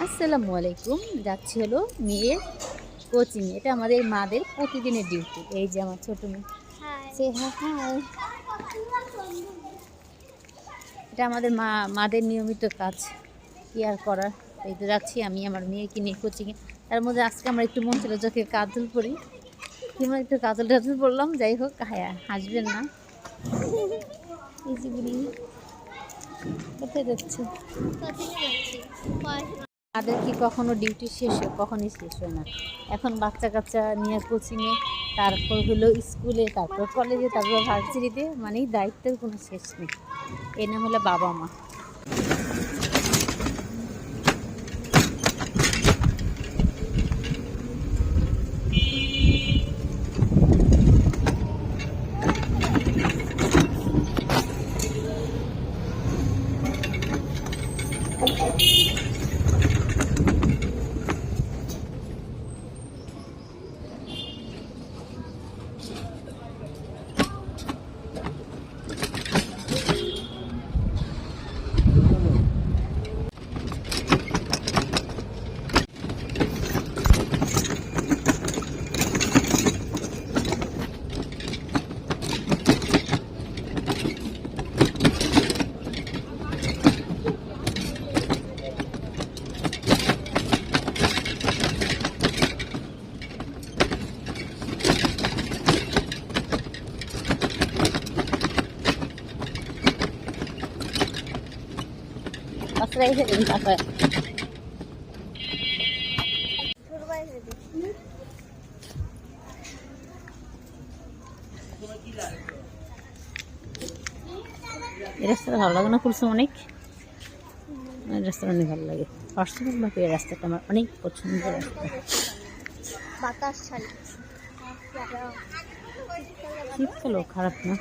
আসসালামু আলাইকুম। যাচ্ছি হলো মেয়ের কোচিং। এটা আমাদের মাদের প্রতিদিনের ডিউটি। এই যে আমার ছোট মেয়ে, সে হাই। এটা আমাদের মাদের নিয়মিত কাজ, কেয়ার করার। এই তো যাচ্ছি আমি আমার মেয়েকে নিয়ে কোচিংয়ে। তার মধ্যে আজকে আমরা একটু মন ছিল চোখে কাজল পরি, কিংবা একটু কাজল টাজল পড়লাম। যাই হোক, হ্যাঁ, হাসবেন না। কোথায় যাচ্ছি? তাদের কি কখনো ডিউটি শেষ হয়? কখনই শেষ হয় না। এখন বাচ্চা কাচ্চা নিয়ে কোচিংয়ে, তারপর হলো স্কুলে, তারপর কলেজে, তারপর ভার্সিটিতে, মানে দায়িত্বের কোনো শেষ নেই। এ না হলে বাবা মা। বাচ্চারা এসে দিন তারপরে এই রাস্তাটা ভালো লাগে না? কুলসুম অনেক রাস্তাটা অনেক ভালো লাগে। পার্সোনাল ভাবে এই রাস্তাটা আমার অনেক পছন্দের রাস্তা। শীতকালেও খারাপ না।